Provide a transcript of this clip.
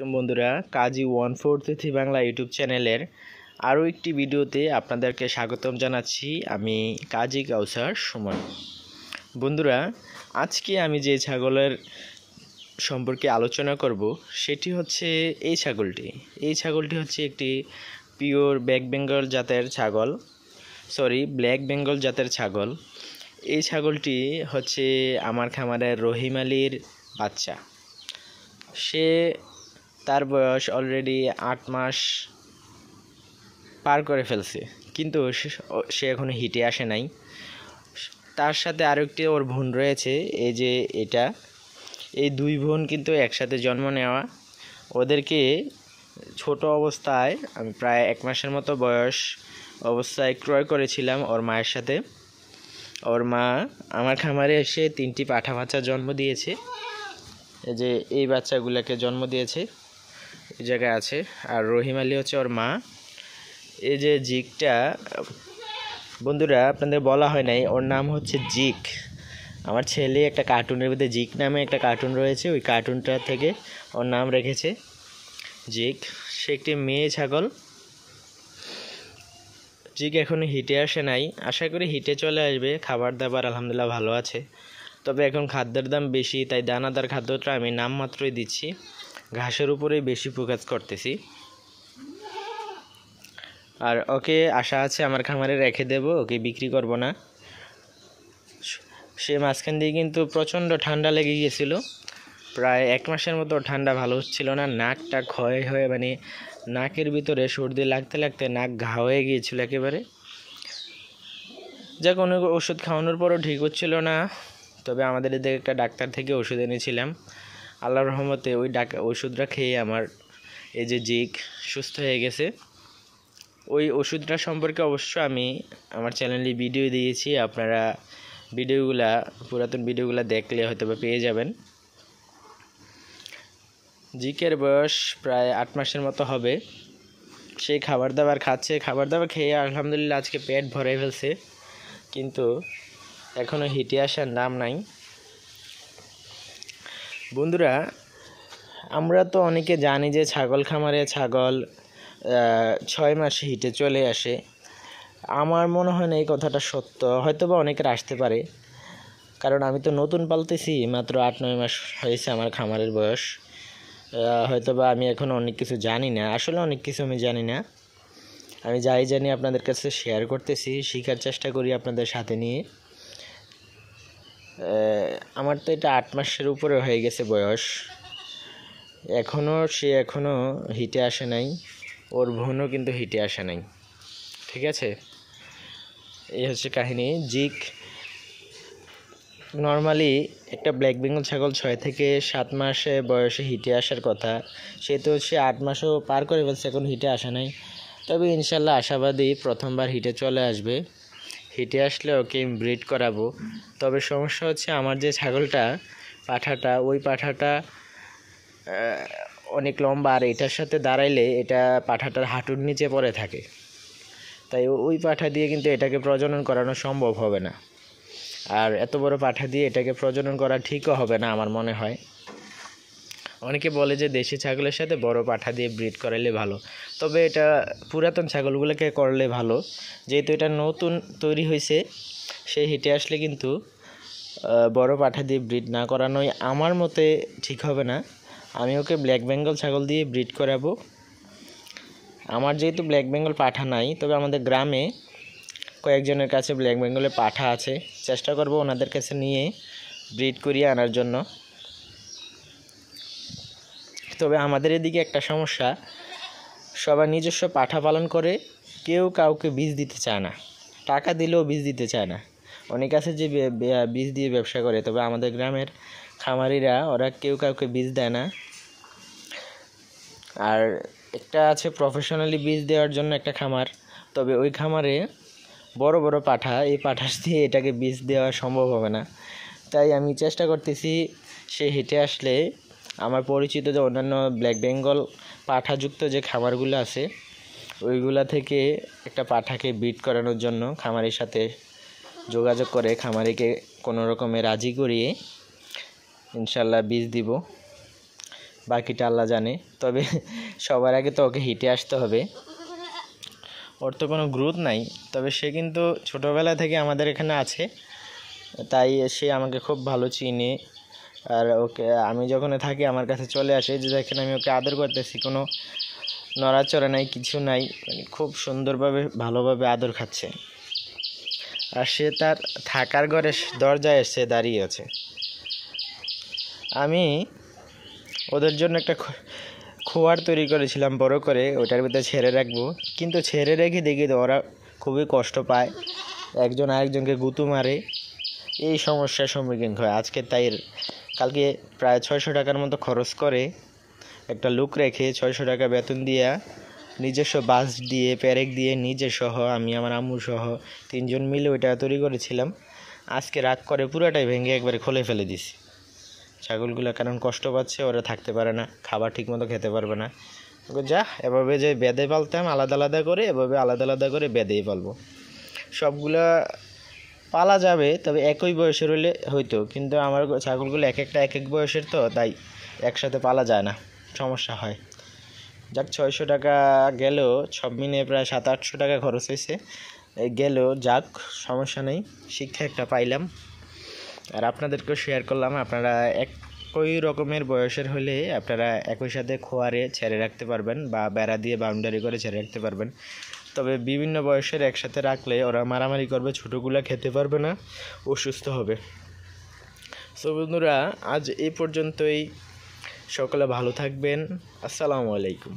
আসসালামাইকুম বন্ধুরা, কাজী 143 বাংলা ইউটিউব চ্যানেলের আরও একটি ভিডিওতে আপনাদেরকে স্বাগতম জানাচ্ছি। আমি কাজী কাউসার সুমন। বন্ধুরা, আজকে আমি যে ছাগলের সম্পর্কে আলোচনা করব সেটি হচ্ছে এই ছাগলটি হচ্ছে একটি পিওর ব্ল্যাক বেঙ্গল জাতের ছাগল। এই ছাগলটি হচ্ছে আমার খামারের রহিম আলীর বাচ্চা। তার বয়স অলরেডি 8 মাস পার করে ফেলছে, কিন্তু সে এখনো হিটে আসে নাই। তার সাথে আরেকটি ওর বোন রয়েছে, এই যে এই দুই বোন কিন্তু একসাথে জন্ম নেওয়া। ওদেরকে ছোট অবস্থায় আমি প্রায় 1 মাসের মতো বয়স অবস্থায় ক্রয় করেছিলাম ওর মায়ের সাথে। ওর মা আমার খামারে এসে 3টি পাঠা বাচ্চা জন্ম দিয়েছে। এই যে এই বাচ্চাগুলোকে জন্ম দিয়েছে, এই জায়গায় আছে। আর রহিম আলী হচ্ছে ওর মা। এই যে জিকটা, বন্ধুরা আপনাদের বলা হয় নাই, ওর নাম হচ্ছে জিক। আমার ছেলে একটা কার্টুনের মধ্যে জিক নামে একটা কার্টুন রয়েছে, ওই কার্টুনটা থেকে ওর নাম রেখেছে জিক। সে একটি মেয়ে ছাগল। জিক এখনো হিটে আসে নাই, আশা করি হিটে চলে আসবে। খাবার দাবার আলহামদুলিল্লাহ ভালো আছে, তবে এখন খাদ্যের দাম বেশি, তাই দানাদার খাদ্যটা আমি নামমাত্রই দিচ্ছি, ঘাসের উপরেই বেশি ফোকাস করতেছি। আর ওকে আশা আছে আমার খামারে রেখে দেব, ওকে বিক্রি করব না। সে মাঝখান দিয়ে কিন্তু প্রচণ্ড ঠান্ডা লেগে গিয়েছিল, প্রায় 1 মাসের মতো ঠান্ডা ভালো হচ্ছিল না। নাকটা ক্ষয় হয়ে নাকের ভিতরে সর্দি লাগতে লাগতে নাক ঘা হয়ে গিয়েছিল একেবারে। যা কোনো ওষুধ খাওয়ানোর পরও ঠিক হচ্ছিল না, তবে আমাদের এদিকে একটা ডাক্তার থেকে ওষুধ এনেছিলাম। আল্লাহর রহমতে ওই ওষুধটা খেয়ে আমার এই যে জিক সুস্থ হয়ে গেছে। ওই ওষুধটা সম্পর্কে অবশ্য আমি আমার চ্যানেলে ভিডিও দিয়েছি, আপনারা পুরাতন ভিডিওগুলা দেখলে হয়তো বা পেয়ে যাবেন। জিকের বয়স প্রায় 8 মাসের মতো হবে। সেই খাবার দাবার খাচ্ছে, খাবার দাবার খেয়ে আলহামদুলিল্লাহ আজকে পেট ভরে ফেলছে, কিন্তু এখনও হিটে আসার নাম নাই। বন্ধুরা, আমরা তো অনেকে জানি যে ছাগল খামারে ছাগল 6 মাসে হিটে চলে আসে। আমার মনে হয় না এই কথাটা সত্য, হয়তো বা অনেকের আসতে পারে, কারণ আমি তো নতুন পালতেছি, মাত্র 8-9 মাস হয়েছে আমার খামারের বয়স। হয়তো বা আমি এখন অনেক কিছু জানি না, আসলে অনেক কিছু আমি জানি না। আমি যাই জানি আপনাদের কাছে শেয়ার করতেছি, শেখার চেষ্টা করি আপনাদের সাথে নিয়ে। আমার তো এটা 8 মাসের উপরে হয়ে গেছে বয়স, সে এখনও হিটে আসে নাই, ওর বোনও কিন্তু হিটে আসে নাই। ঠিক আছে, এই হচ্ছে কাহিনী। জিক নর্মালি একটা ব্ল্যাক বেঙ্গল ছাগল 6 থেকে 7 মাসে বয়সে হিটে আসার কথা, সে 8 মাসও পার করে ফেলছে, এখন হিটে আসে নাই। তবে ইনশাল্লাহ আশাবাদী প্রথমবার হিটে চলে আসবে। হিটে আসলে ওকে ব্রিড করাবো। তবে সমস্যা হচ্ছে আমার যে ছাগলটা ওই পাঠাটা অনেক লম্বা, আর এটার সাথে দাঁড়াইলে এটা পাঠাটার হাঁটুর নিচে পড়ে থাকে, তাই ওই পাঠা দিয়ে কিন্তু এটাকে প্রজনন করানো সম্ভব হবে না। আর এত বড় পাঠা দিয়ে এটাকে প্রজনন করা ঠিকও হবে না আমার মনে হয়। অনেকে বলে যে দেশি ছাগলের সাথে বড় পাঠা দিয়ে ব্রিড করাইলে ভালো, তবে এটা পুরাতন ছাগলগুলোকে করলে ভালো, যেহেতু এটা নতুন তৈরি হয়েছে। সে হিটে আসলে কিন্তু বড় পাঠা দিয়ে ব্রিড না করানোই আমার মতে ঠিক হবে না। আমি ওকে ব্ল্যাক বেঙ্গল ছাগল দিয়ে ব্রিড করাবো। আমার যেহেতু ব্ল্যাক বেঙ্গল পাঠা নাই, তবে আমাদের গ্রামে কয়েকজনের কাছে ব্ল্যাক বেঙ্গলের পাঠা আছে, চেষ্টা করব ওনাদের কাছে নিয়ে ব্রিড করিয়ে আনার জন্য। তবে আমাদের এদিকে একটা সমস্যা, সবার নিজস্ব পাঠা পালন করে, কেউ কাউকে বীজ দিতে চায় না, টাকা দিলেও বীজ দিতে চায় না। অনেক আছে যে বীজ দিয়ে ব্যবসা করে, তবে আমাদের গ্রামের খামারিরা ওরা কেউ কাউকে বীজ দেয় না। আর একটা আছে প্রফেশনালি বীজ দেওয়ার জন্য একটা খামার, তবে ওই খামারে বড় বড় পাঠা, এই পাঠা দিয়ে এটাকে বীজ দেওয়া সম্ভব হবে না। তাই আমি চেষ্টা করতেছি সে হেঁটে আসলে আমার পরিচিত যে অন্যান্য ব্ল্যাক বেঙ্গল পাঠাযুক্ত যে খামারগুলো আছে, ওইগুলা থেকে একটা পাঠাকে ব্রিড করানোর জন্য খামারের সাথে যোগাযোগ করে খামারিকে কোনো রকমে রাজি করিয়ে ইনশাল্লাহ বীজ দিব। বাকিটা আল্লাহ জানে। তবে সবার আগে তো ওকে হিটে আসতে হবে। ওর তো কোনো গ্রোথ নাই, তবে সে কিন্তু ছোটোবেলা থেকে আমাদের এখানে আছে, তাই সে আমাকে খুব ভালো চিনে। আর ওকে আমি যখন থাকি আমার কাছে চলে আসে, যে দেখেন আমি ওকে আদর করতেছি, কোনো নড়াচড়া নাই, কিছু নাই, মানে খুব সুন্দরভাবে ভালোভাবে আদর খাচ্ছে। আর সে তার থাকার ঘরে দরজায় এসে দাঁড়িয়ে আছে। আমি ওদের জন্য একটা খোয়ার তৈরি করেছিলাম বড় করে, ওটার ভিতরে ছেড়ে রাখবো, কিন্তু ছেড়ে রেখে দেখি তো ওরা খুবই কষ্ট পায়, একজন আরেকজনকে গুঁতো মারে, এই সমস্যার সম্মুখীন হয়। আজকে তাই কালকে প্রায় 600 টাকার মতো খরচ করে একটা লোক রেখে 600 টাকা বেতন দিয়া নিজস্ব বাস দিয়ে প্যারেক দিয়ে নিজে সহ আমি আমার আম্মু সহ 3 জন মিলে ওইটা তৈরি করেছিলাম। আজকে রাগ করে পুরোটাই ভেঙে একবারে খুলে ফেলে দিছি ছাগলগুলো, কারণ কষ্ট পাচ্ছে, ওরা থাকতে পারে না, খাবার ঠিক মতো খেতে পারবে না। যা এভাবে যে বেঁধে পালতাম আলাদা আলাদা করে, এভাবে আলাদা আলাদা করে বেঁধেই পালবো। সবগুলা পালা যাবে, তবে একই বয়সের হলে হয়তো, কিন্তু আমার ছাগলগুলো এক একটা এক এক বয়সের, তো তাই একসাথে পালা যায় না, সমস্যা হয়। যাক 600 টাকা গেল, সব মিলিয়ে প্রায় 700-800 টাকা খরচ হয়েছে, গেল, যাক সমস্যা নেই, শিক্ষা একটা পাইলাম। আর আপনাদেরকেও শেয়ার করলাম, আপনারা একই রকমের বয়সের হলে আপনারা একই সাথে খোয়ারে ছেড়ে রাখতে পারবেন বা বেড়া দিয়ে বাউন্ডারি করে ছেড়ে রাখতে পারবেন। তবে বিভিন্ন বয়সের একসাথে রাখলে ওরা মারামারি করবে, ছোটোগুলা খেতে পারবে না, অসুস্থ হবে। সো বন্ধুরা, আজ এই পর্যন্তই, সকলে ভালো থাকবেন। আসসালামু আলাইকুম।